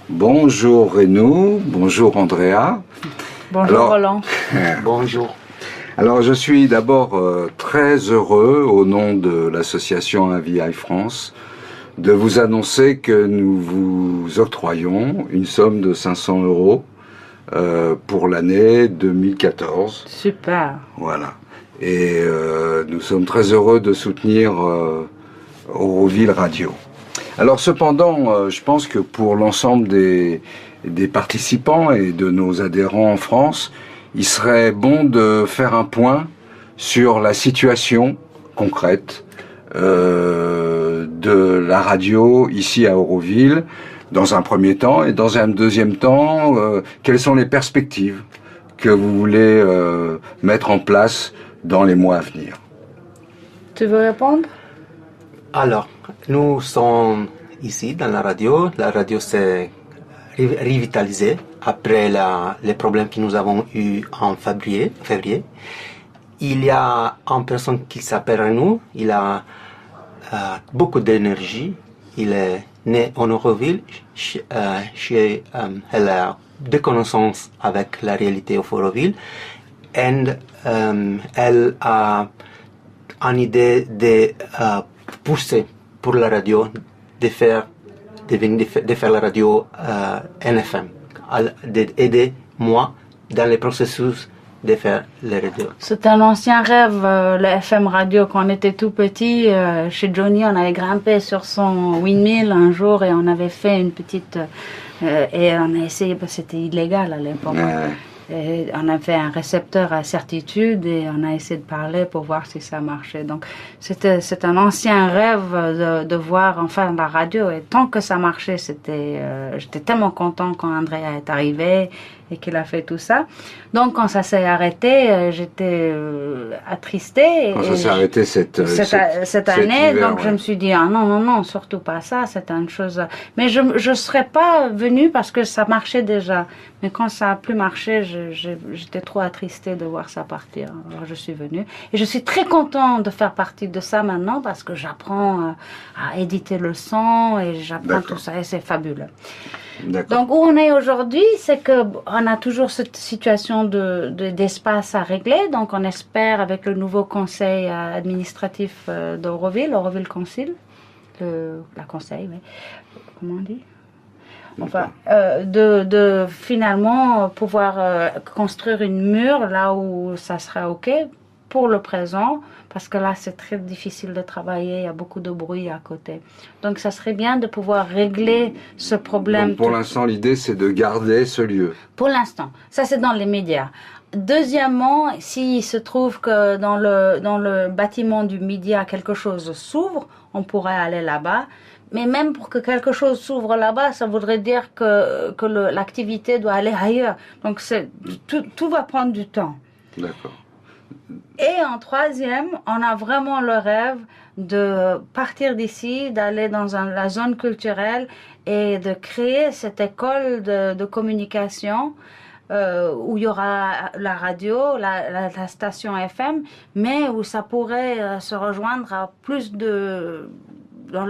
Bonjour Renaud, bonjour Andrea. Bonjour Roland. Bonjour. Alors je suis d'abord très heureux au nom de l'association AVI France de vous annoncer que nous vous octroyons une somme de 500 euros pour l'année 2014. Super. Voilà. Et nous sommes très heureux de soutenir Auroville Radio. Alors cependant, je pense que pour l'ensemble des participants et de nos adhérents en France, il serait bon de faire un point sur la situation concrète de la radio ici à Auroville, dans un premier temps, et dans un deuxième temps, quelles sont les perspectives que vous voulez mettre en place dans les mois à venir. Tu veux répondre? Alors, nous sommes ici dans la radio. La radio s'est revitalisée après les problèmes que nous avons eus en février. Il y a une personne qui s'appelle Renaud. Il a beaucoup d'énergie. Il est né en Auroville. Elle a des connaissances avec la réalité de Auroville. Et elle a une idée de pousser pour la radio, de faire la radio NFM, d'aider moi dans le processus de faire la radio. C'est un ancien rêve, le FM radio. Quand on était tout petit, chez Johnny, on avait grimpé sur son windmill un jour et on avait fait une petite... et on a essayé, parce que c'était illégal à l'époque. Et on a fait un récepteur à certitude et on a essayé de parler pour voir si ça marchait. Donc c'est un ancien rêve de voir enfin la radio. Et tant que ça marchait, j'étais tellement content quand Andrea est arrivé et qu'il a fait tout ça. Donc quand ça s'est arrêté, j'étais attristée. Quand ça s'est arrêté cette année, hiver, donc je me suis dit ah non, surtout pas ça, c'est une chose. Mais je serais pas venue parce que ça marchait déjà. Mais quand ça a plus marché, j'étais trop attristée de voir ça partir. Alors je suis venue et je suis très contente de faire partie de ça maintenant parce que j'apprends à éditer le son et j'apprends tout ça et c'est fabuleux. Donc où on est aujourd'hui, c'est que on a toujours cette situation d'espace à régler. Donc on espère avec le nouveau conseil administratif d'Auroville, Auroville Council, la conseil, oui. Comment on dit? Enfin, de finalement pouvoir construire une mur là où ça sera OK pour le présent, parce que là c'est très difficile de travailler, il y a beaucoup de bruit à côté. Donc ça serait bien de pouvoir régler ce problème. Donc pour l'instant, l'idée c'est de garder ce lieu. Pour l'instant, ça c'est dans les médias. Deuxièmement, s'il se trouve que dans le bâtiment du média quelque chose s'ouvre, on pourrait aller là-bas. Mais même pour que quelque chose s'ouvre là-bas, ça voudrait dire que l'activité doit aller ailleurs. Donc tout va prendre du temps. D'accord. Et en troisième, on a vraiment le rêve de partir d'ici, d'aller dans la zone culturelle et de créer cette école de communication où il y aura la radio, la station FM, mais où ça pourrait se rejoindre à plus de... dans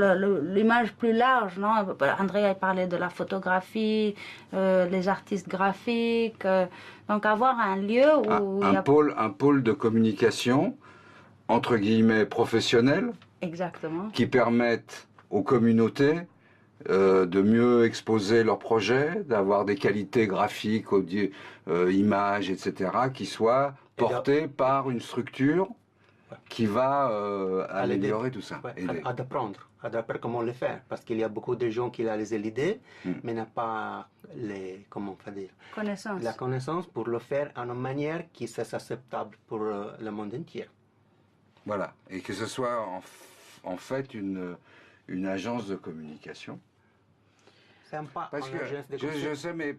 l'image plus large, non? André a parlé de la photographie, les artistes graphiques, donc avoir un lieu où un pôle de communication entre guillemets professionnel. Exactement. Qui permettent aux communautés de mieux exposer leurs projets, d'avoir des qualités graphiques, images, etc., qui soient portées par une structure qui va améliorer tout ça. À apprendre comment le faire, parce qu'il y a beaucoup de gens qui ont les idées, mais n'ont pas la connaissance pour le faire d'une manière qui est acceptable pour le monde entier. Voilà, et que ce soit en fait une agence de communication. Parce que je sais, mais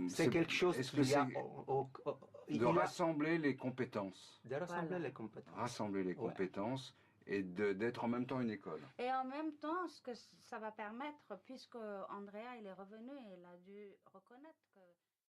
c'est quelque chose de rassembler les compétences. Rassembler les compétences et d'être en même temps une école. Et en même temps, ce que ça va permettre, puisque Andrea il est revenu, il a dû reconnaître que